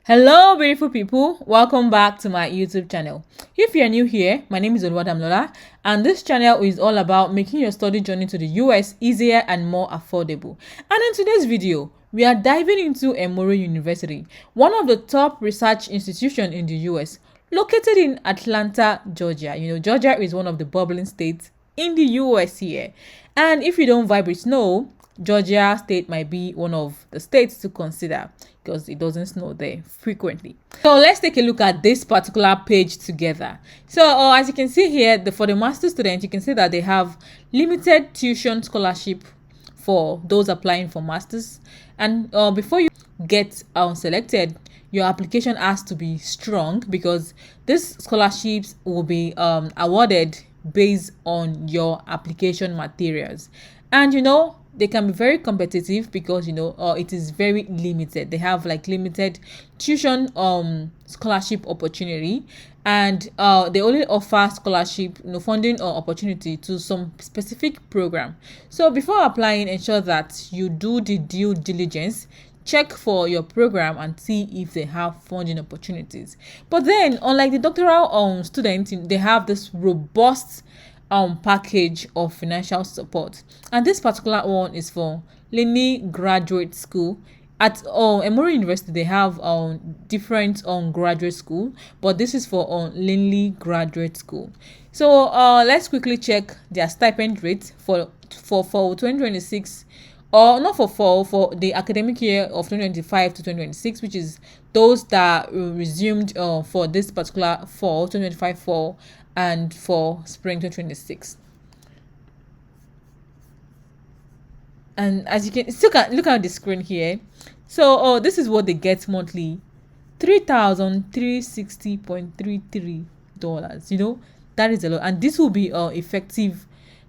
Hello beautiful people, welcome back to my YouTube channel. If you're new here, my name is Lola, and this channel is all about making your study journey to the US easier and more affordable. And in today's video, we are diving into Emory University, one of the top research institutions in the US, located in Atlanta, Georgia. Georgia is one of the bubbling states in the US here. And if you don't vibe with snow, Georgia state might be one of the states to consider because it doesn't snow there frequently. So let's take a look at this particular page together. So as you can see here, for the master student, you can see that they have limited tuition scholarship for those applying for masters. And before you get selected, your application has to be strong because these scholarships will be awarded based on your application materials. And they can be very competitive because it is very limited. They have like limited tuition scholarship opportunity, and they only offer scholarship funding or opportunity to some specific program. So before applying, ensure that you do the due diligence, check for your program and see if they have funding opportunities. But then, unlike the doctoral students, they have this robust package of financial support, and this particular one is for Linley Graduate School. At Emory University, they have different graduate school, but this is for Linley Graduate School. So let's quickly check their stipend rate for 2026, or not for the academic year of 2025 to 2026, which is those that resumed for this particular fall, 2025 fall, and for spring 2026. And as you can still look at the screen here, so this is what they get monthly: $3,360.33. That is a lot, and this will be effective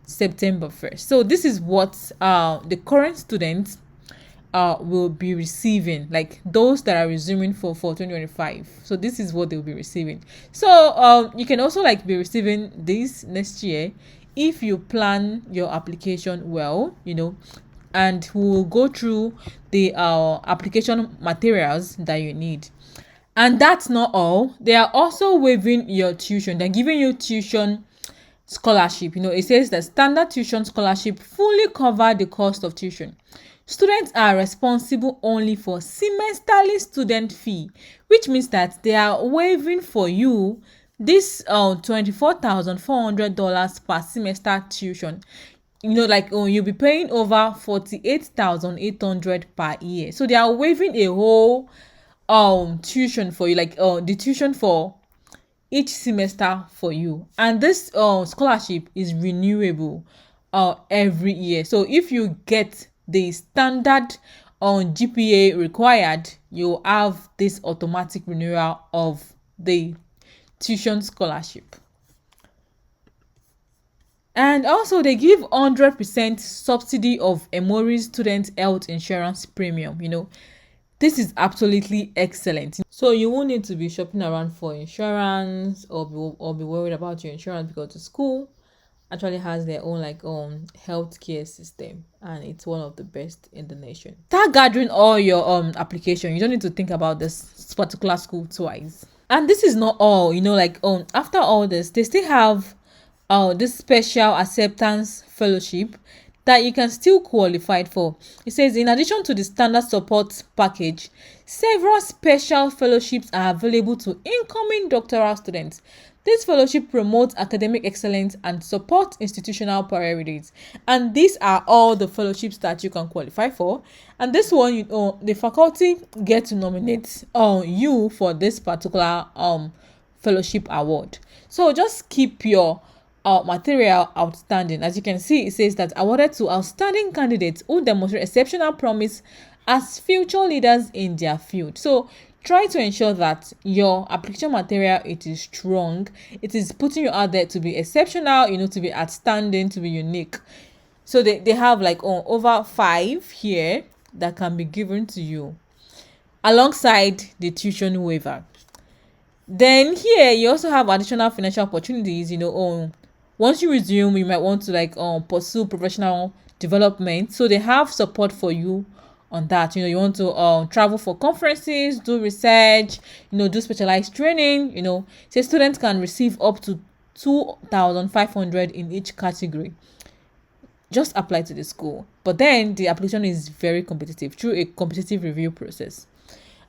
September 1st. So this is what the current students will be receiving, like those that are resuming for 2025. So this is what they'll be receiving. So you can also be receiving this next year if you plan your application well, and we'll go through the application materials that you need. And that's not all. They are also waiving your tuition. They're giving you tuition scholarship. It says that standard tuition scholarship fully cover the cost of tuition. Students are responsible only for semesterly student fee, which means that they are waiving for you this $24,400 per semester tuition. You'll be paying over $48,800 per year. So they are waiving a whole tuition for you, the tuition for each semester for you. And this scholarship is renewable every year. So if you get the standard GPA required, you have this automatic renewal of the tuition scholarship. And also they give 100% subsidy of Emory student health insurance premium. This is absolutely excellent. So you won't need to be shopping around for insurance or be worried about your insurance, because the school actually has their own healthcare system, and it's one of the best in the nation. Start gathering all your application. You don't need to think about this particular school twice. And this is not all. After all this, they still have this special acceptance fellowship that you can still qualify for. It says, in addition to the standard support package, several special fellowships are available to incoming doctoral students. This fellowship promotes academic excellence and supports institutional priorities. And these are all the fellowships that you can qualify for. And this one, the faculty get to nominate you for this particular fellowship award. So just keep your material outstanding. As you can see, it says that awarded to outstanding candidates who demonstrate exceptional promise as future leaders in their field. So try to ensure that your application material, it is strong. It is putting you out there to be exceptional, to be outstanding, to be unique. So they have over 5 here that can be given to you alongside the tuition waiver. Then here you also have additional financial opportunities. Once you resume, you might want to pursue professional development. So they have support for you on that. You want to travel for conferences, do research, do specialized training. Say students can receive up to 2,500 in each category. Just apply to the school, but then the application is very competitive through a competitive review process.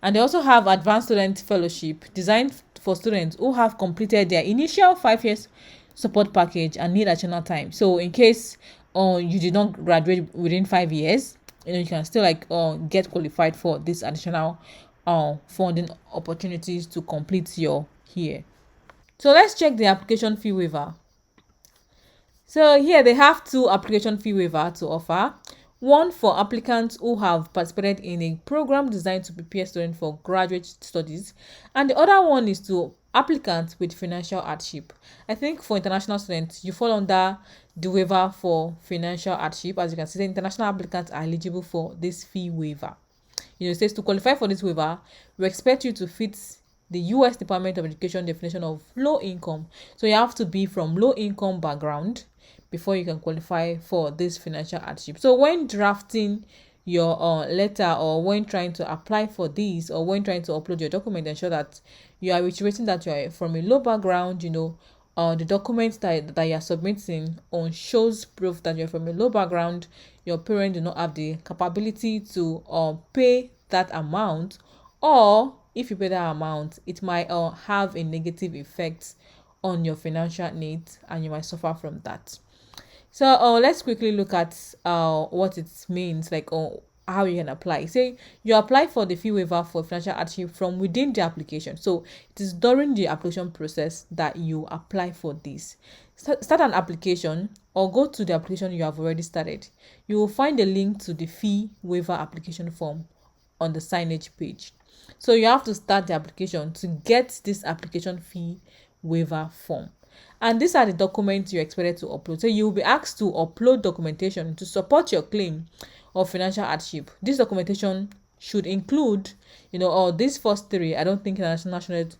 And they also have advanced student fellowship designed for students who have completed their initial 5 years support package and need additional time. So in case you did not graduate within 5 years, you can still get qualified for this additional funding opportunities to complete your year. So let's check the application fee waiver. So here they have 2 application fee waiver to offer. One for applicants who have participated in a program designed to prepare students for graduate studies, and the other one is to applicants with financial hardship. I think for international students, you fall under the waiver for financial hardship. As you can see, the international applicants are eligible for this fee waiver. It says to qualify for this waiver, we expect you to fit the U.S. Department of Education definition of low income. So you have to be from low income background before you can qualify for this financial hardship. So when drafting your letter, or when trying to apply for this, or when trying to upload your document, ensure that you are reiterating that you are from a low background. The documents that you are submitting shows proof that you're from a low background. Your parents do not have the capability to pay that amount, or if you pay that amount, it might have a negative effect on your financial needs, and you might suffer from that. So let's quickly look at what it means, how you can apply. Say you apply for the fee waiver for financial hardship from within the application. So it is during the application process that you apply for this. Start an application, or go to the application you have already started. You will find a link to the fee waiver application form on the signage page. So you have to start the application to get this application fee waiver form. And these are the documents you're expected to upload. So you will be asked to upload documentation to support your claim of financial hardship. This documentation should include, these first 3. I don't think international students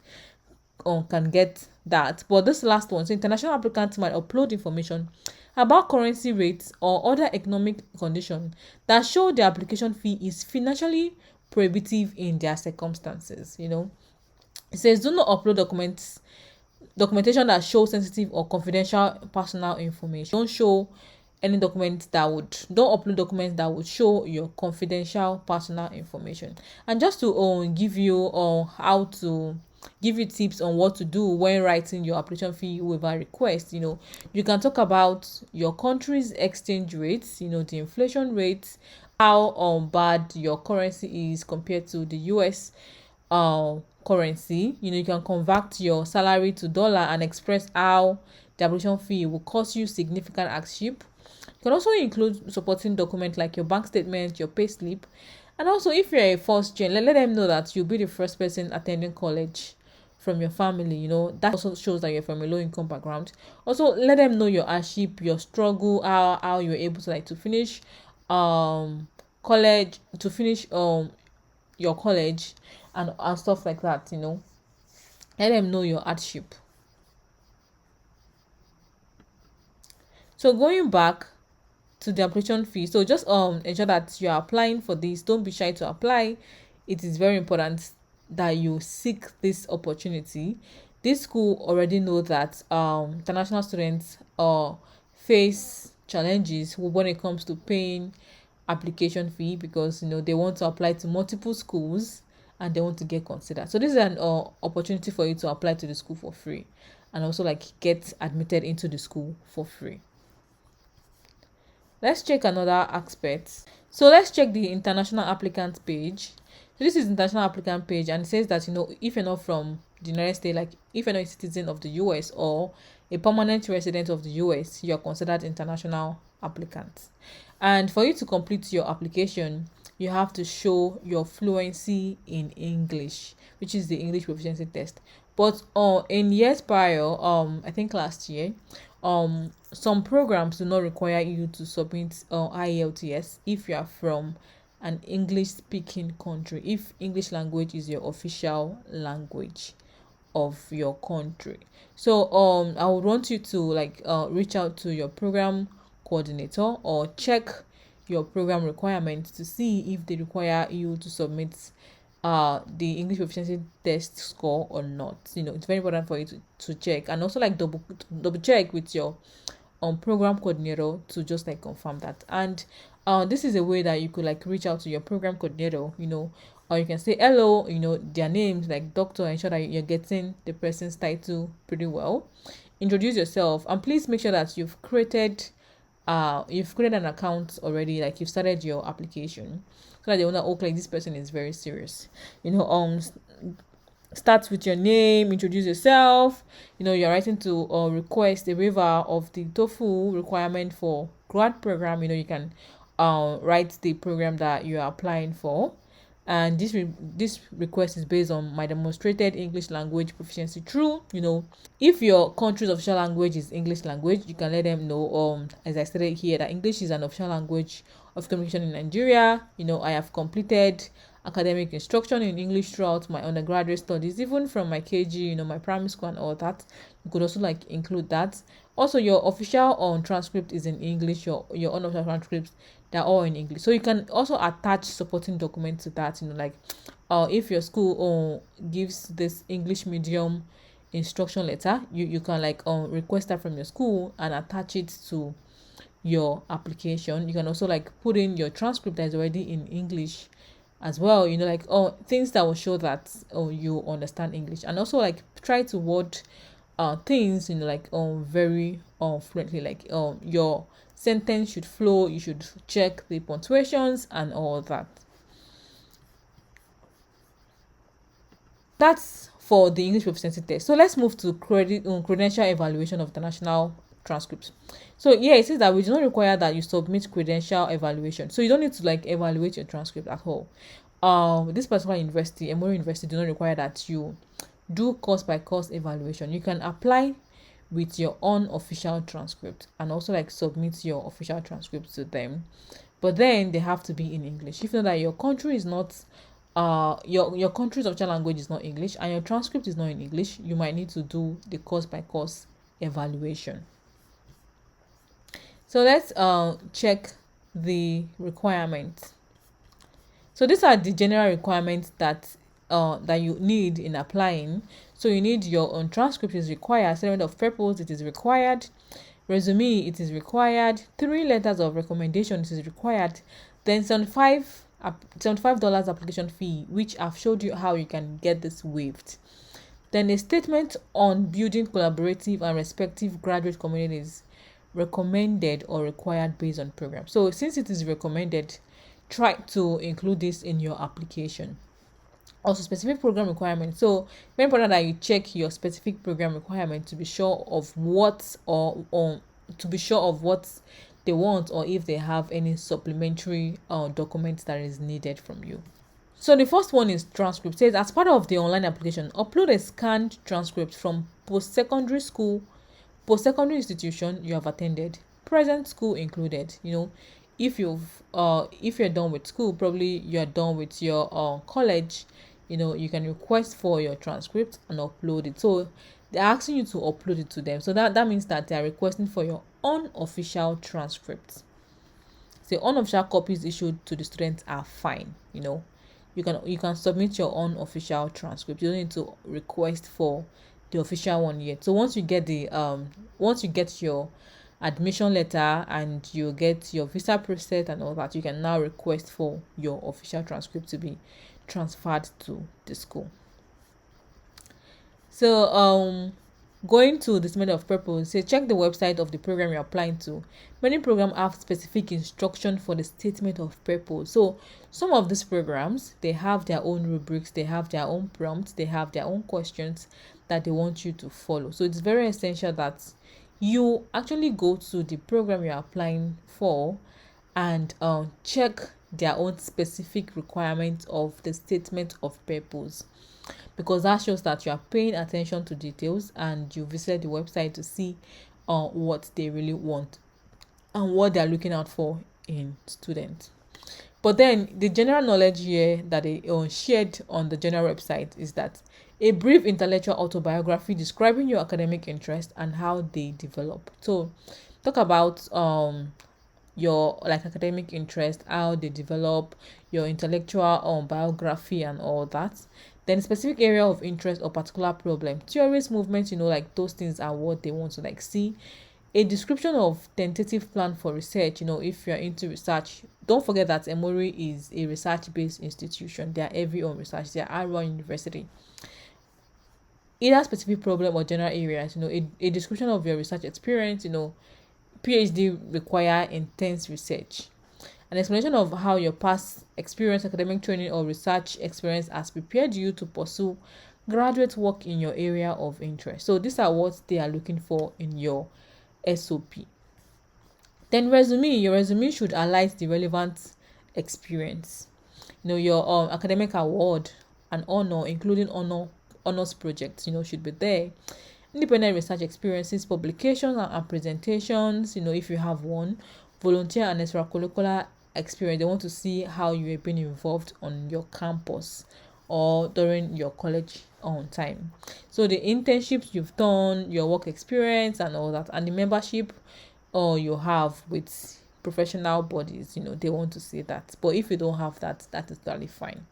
can get that. But this last one, so international applicants might upload information about currency rates or other economic conditions that show the application fee is financially prohibitive in their circumstances. It says do not upload documentation that shows sensitive or confidential personal information. Don't show any documents don't upload documents that would show your confidential personal information. And just to give you tips on what to do when writing your application fee waiver request, you can talk about your country's exchange rates, the inflation rates, how bad your currency is compared to the US currency. You can convert your salary to dollar and express how the application fee will cause you significant hardship. You can also include supporting documents like your bank statement, your pay slip, and also if you're a first gen, let them know that you'll be the first person attending college from your family. That also shows that you're from a low income background. Also let them know your hardship, your struggle, how you're able to finish college, your college and stuff like that. Let them know your hardship. So going back to the application fee, so just ensure that you are applying for this. Don't be shy to apply. It is very important that you seek this opportunity. This school already know that international students face challenges when it comes to paying application fee, because they want to apply to multiple schools and they want to get considered. So this is an opportunity for you to apply to the school for free, and also get admitted into the school for free. Let's check another aspect. So let's check the international applicant page. So this is international applicant page, and it says that if you're not from the United States, if you're not a citizen of the US or a permanent resident of the US, you are considered international applicant. And for you to complete your application, you have to show your fluency in English, which is the English proficiency test. But in years prior, I think last year, some programs do not require you to submit IELTS if you are from an English speaking country, if English language is your official language of your country. So I would want you to reach out to your program coordinator or check your program requirements to see if they require you to submit the English proficiency test score or not. It's very important for you to check, and also like double check with your program coordinator to just like confirm that. And this is a way that you could like reach out to your program coordinator, or you can say hello, their names like doctor, ensure that you're getting the person's title pretty well. Introduce yourself, and please make sure that you've created an account already, like you've started your application, so that they will know, okay, like this person is very serious. Start with your name, introduce yourself. You're writing to request a waiver of the TOEFL requirement for grad program. You can write the program that you are applying for, and this request is based on my demonstrated English language proficiency through. If your country's official language is English language, you can let them know, as I stated here, that English is an official language of communication in Nigeria. I have completed academic instruction in English throughout my undergraduate studies, even from my KG, my primary school and all that. You could also like include that. Also, your official transcript is in English. Your unofficial transcripts, they're all in English. So you can also attach supporting documents to that. Like if your school gives this English medium instruction letter, you can like request that from your school and attach it to your application. You can also like put in your transcript that is already in English as well, like things that will show that you understand English. And also like try to word things like very fluently, like your sentence should flow. You should check the punctuations and all that. That's for the English proficiency test. So let's move to credential evaluation of international transcripts. So yeah, it says that we do not require that you submit credential evaluation. So you don't need to like evaluate your transcript at all. This particular university, Emory University, do not require that you do course by course evaluation. You can apply with your own official transcript and also like submit your official transcript to them, but then they have to be in English. If you know that your country is not your country's official language is not English and your transcript is not in English, you might need to do the course by course evaluation. So let's check the requirements. So these are the general requirements that you need in applying. So you need your own transcript is required, statement of purpose it is required, resume it is required, 3 letters of recommendation it is required, then $75 application fee, which I've showed you how you can get this waived. Then a statement on building collaborative and respective graduate communities recommended or required based on program. So since it is recommended, try to include this in your application. Also, specific program requirements. So very important that you check your specific program requirement to be sure of what they want, or if they have any supplementary documents that is needed from you. So the first one is transcript. It says as part of the online application, upload a scanned transcript from post-secondary institution you have attended, present school included. If you're done with school, probably you're done with your college, you can request for your transcript and upload it. So they're asking you to upload it to them. So that means that they are requesting for your unofficial transcripts. So unofficial copies issued to the students are fine. You can submit your own official transcript. You don't need to request for the official one yet. So once you get your admission letter and you get your visa process and all that, you can now request for your official transcript to be transferred to the school. So going to the statement of purpose, say check the website of the program you're applying to. Many programs have specific instruction for the statement of purpose. So some of these programs, they have their own rubrics, they have their own prompts, they have their own questions that they want you to follow. So it's very essential that you actually go to the program you're applying for and check their own specific requirements of the statement of purpose, because that shows that you are paying attention to details and you visit the website to see what they really want and what they're looking out for in students. But then the general knowledge here that they shared on the general website is that a brief intellectual autobiography describing your academic interest and how they develop. So talk about your like academic interest, how they develop your intellectual biography and all that. Then specific area of interest or particular problem, theories, movements, like those things are what they want to like see. A description of tentative plan for research, if you're into research. Don't forget that Emory is a research-based institution. They are heavy on research. They are Emory University. Either specific problem or general areas, a description of your research experience. PhD require intense research. An explanation of how your past experience, academic training, or research experience has prepared you to pursue graduate work in your area of interest. So these are what they are looking for in your SOP. Then resume. Your resume should highlight the relevant experience. Your academic award and honor, including honors projects, should be there. Independent research experiences, publications and presentations, if you have one. Volunteer and extracurricular experience. They want to see how you have been involved on your campus or during your college time. So the internships you've done, your work experience and all that, and the membership you have with professional bodies, they want to see that. But if you don't have that, that is totally fine.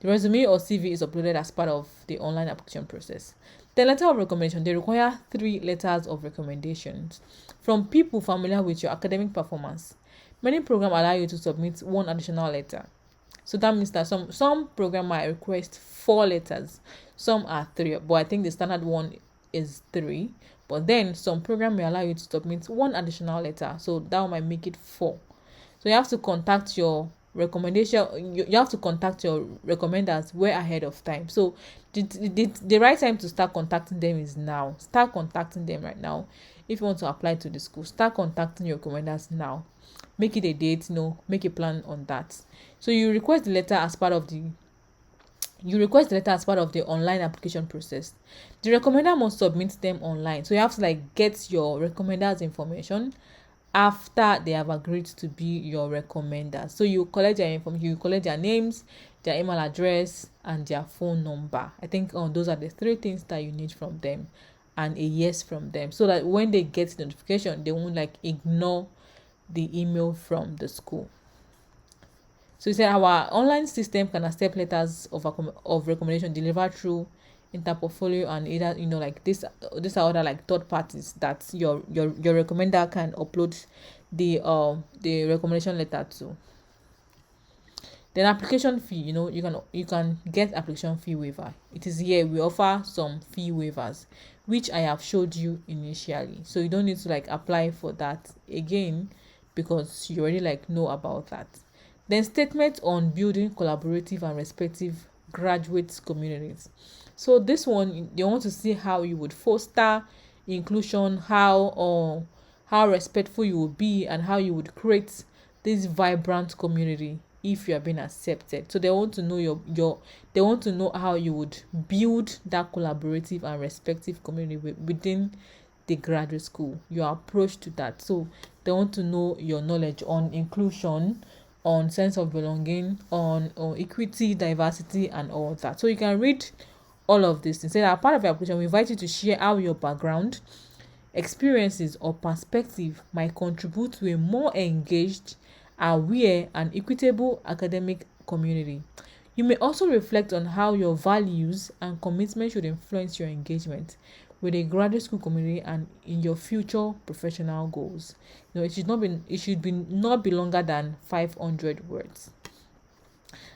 The resume or CV is uploaded as part of the online application process. The letter of recommendation, they require 3 letters of recommendations from people familiar with your academic performance. Many programs allow you to submit 1 additional letter. So that means that some program might request 4 letters, some are 3, but I think the standard one is 3. But then some program may allow you to submit 1 additional letter, so that might make it 4. So you have to contact your recommendation. You have to contact your recommenders way ahead of time. So the right time to start contacting them is now. Start contacting them right now. If you want to apply to the school, start contacting your recommenders now. Make it a date, make a plan on that. So you request the letter as part of the online application process. The recommender must submit them online. So you have to like get your recommenders information after they have agreed to be your recommender. So you collect their information, you collect their names, their email address, and their phone number. I think those are the 3 things that you need from them, and a yes from them, so that when they get the notification, they won't like ignore the email from the school. So he said our online system can accept letters of recommendation delivered through interportfolio and either like this are other like third parties that your recommender can upload the recommendation letter to. Then application fee, you can get application fee waiver. It is here we offer some fee waivers which I have showed you initially, so you don't need to like apply for that again because you already like know about that. Then statement on building collaborative and respective graduate communities. So this one, they want to see how you would foster inclusion, how respectful you will be, and how you would create this vibrant community if you are being accepted. So they want to know they want to know how you would build that collaborative and respective community within the graduate school, your approach to that. So they want to know your knowledge on inclusion, on sense of belonging, on equity, diversity, and all that. So you can read all of this. Instead, as part of your application, we invite you to share how your background, experiences, or perspective might contribute to a more engaged, aware, and equitable academic community. You may also reflect on how your values and commitment should influence your engagement with a graduate school community and in your future professional goals. It should not be longer than 500 words.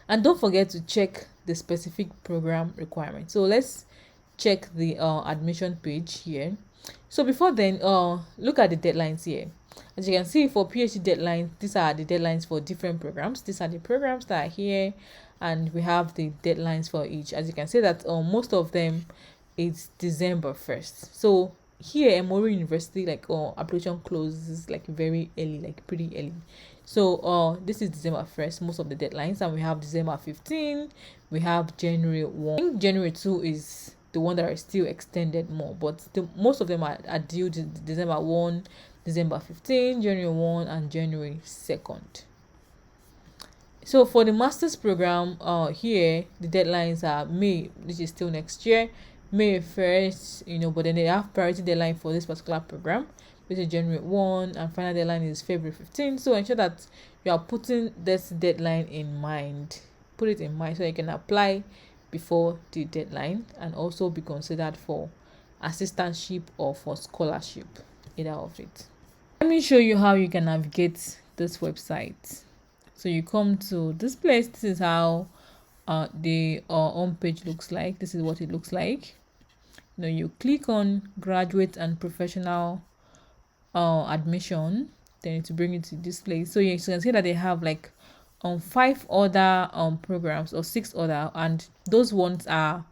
And don't forget to check the specific program requirements. So let's check the admission page here. So before then, look at the deadlines here. As you can see, for PhD deadlines, these are the deadlines for different programs. These are the programs that are here, and we have the deadlines for each. As you can see that most of them it's December 1st. So here Emory University application closes like very early, like pretty early. So this is December 1st, most of the deadlines, and we have December 15, we have January 1. I think January 2 is the one that are still extended more, but most of them are due to December 1, December 15, January 1, and January 2nd. So for the master's program, here the deadlines are May, which is still next year, May 1st, but then they have priority deadline for this particular program, which is January 1, and final deadline is February 15. So ensure that you are putting this deadline in mind. Put it in mind so you can apply before the deadline and also be considered for assistantship or for scholarship, either of it. Let me show you how you can navigate this website. So you come to this place. This is how the home page looks like. This is what it looks like. You click on graduate and professional admission, then it will bring you to this place. So you can see that they have like 5 other programs or 6 other, and those ones are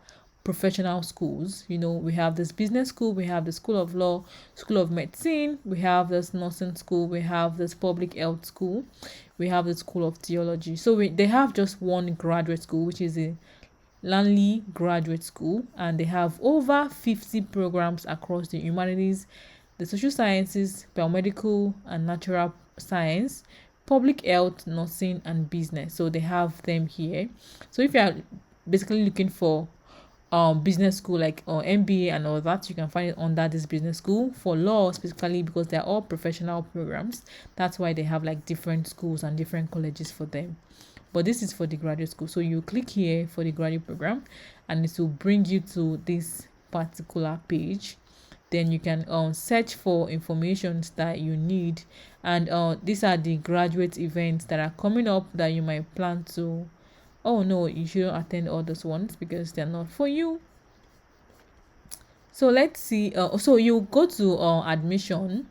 professional schools. We have this business school, we have the school of law, school of medicine, we have this nursing school, we have this public health school, we have the school of theology. So they have just one graduate school, which is a Lanley Graduate School, and they have over 50 programs across the humanities, the social sciences, biomedical and natural science, public health, nursing, and business. So they have them here. So if you are basically looking for business school like MBA and all that, you can find it under this business school. For law specifically, because they're all professional programs, that's why they have like different schools and different colleges for them. But this is for the graduate school. So you click here for the graduate program and it will bring you to this particular page. Then you can search for information that you need, and these are the graduate events that are coming up that you might plan to. Oh no, you shouldn't attend all those ones because they're not for you. So let's see. So you go to admission.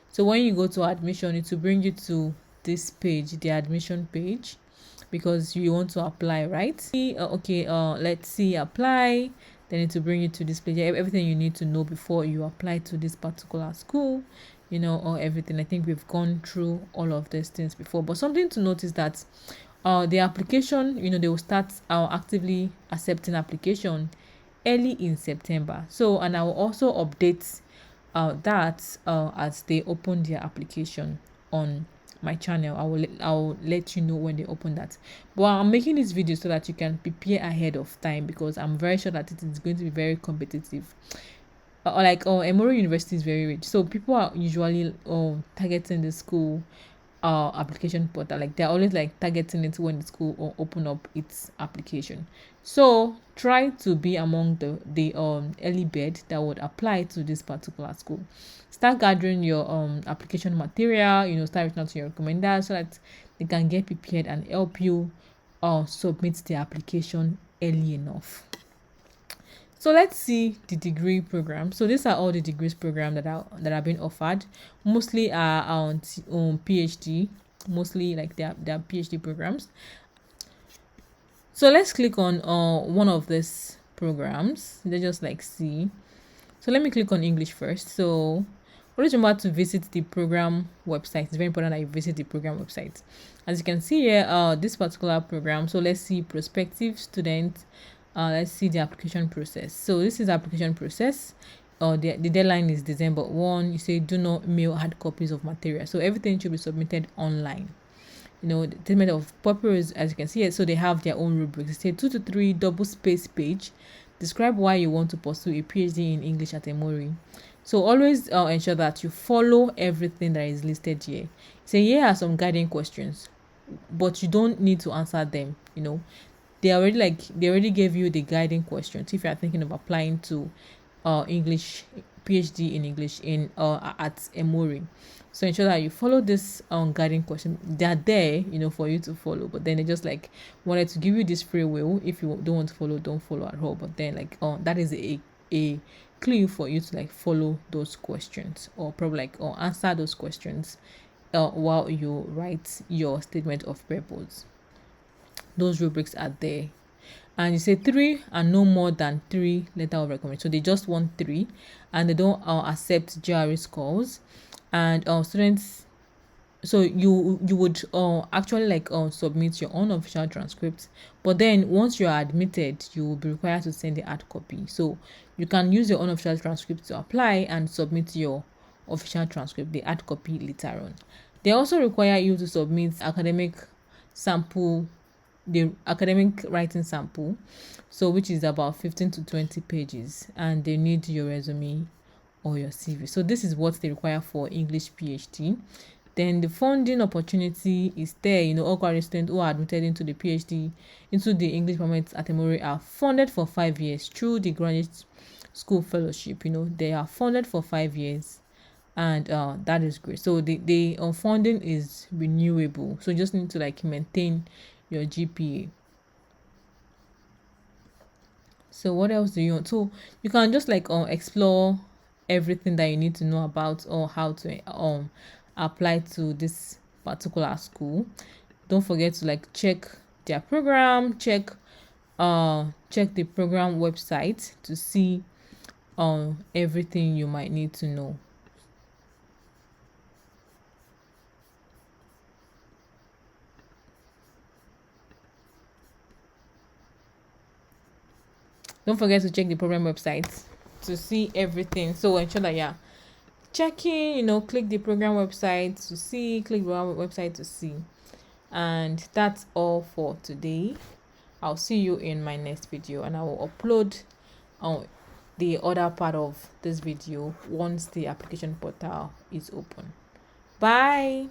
So when you go to admission, it will bring you to this page, the admission page, because you want to apply, right? Let's see, apply. Then it will bring you to this page, everything you need to know before you apply to this particular school, or everything. I think we've gone through all of these things before, but something to notice that the application, they will start actively accepting application early in September. So, and I will also update that as they open their application on my channel. I'll let you know when they open that. But I'm making this video so that you can prepare ahead of time, because I'm very sure that it is going to be very competitive. Emory University is very rich, so people are usually targeting the school application portal. Like they're always like targeting it when the school or open up its application. So try to be among the early bird that would apply to this particular school. Start gathering your application material, start reaching out to your recommenders so that they can get prepared and help you submit the application early enough. So let's see the degree program. So these are all the degrees program that are being offered. Mostly are on PhD, mostly like they're PhD programs. So let's click on one of these programs. They just like see. So let me click on English first. So always remember to visit the program website. It's very important that you visit the program website. As you can see here, this particular program. So let's see prospective student. Let's see the application process. So this is the application process. The deadline is December 1. You say do not mail hard copies of material. So everything should be submitted online. The statement of purpose, as you can see here, so they have their own rubrics. They say 2 to 3 double space page. Describe why you want to pursue a PhD in English at Emory. So always ensure that you follow everything that is listed here. Say here are some guiding questions, but you don't need to answer them. They already gave you the guiding questions if you are thinking of applying to English PhD in English at Emory. So ensure that you follow this guiding question. They are there, for you to follow. But then they just like wanted to give you this free will. If you don't want to follow, don't follow at all. But then that is a clue for you to like follow those questions, or probably or answer those questions while you write your statement of purpose. Those rubrics are there. And you say 3 and no more than 3 letter of recommendation. So they just want 3, and they don't accept GRE scores. And students, so you would actually submit your own official transcript. But then once you are admitted, you will be required to send the hard copy. So you can use your own official transcript to apply and submit your official transcript, the hard copy, later on. They also require you to submit academic sample, the academic writing sample, so which is about 15 to 20 pages, and they need your resume or your CV. So this is what they require for English PhD. Then the funding opportunity is there. All graduate students who are admitted into the PhD, into the English department at Emory are funded for 5 years through the graduate school fellowship. They are funded for 5 years, and that is great. So the funding is renewable. So you just need to maintain your GPA. So what else do you want? So you can just explore everything that you need to know about or how to apply to this particular school. Don't forget to check their program, check the program website to see everything you might need to know. Don't forget to check the program website to see everything. So ensure that you're checking, click the program website to see, click the website to see. And that's all for today. I'll see you in my next video, and I will upload the other part of this video once the application portal is open. Bye.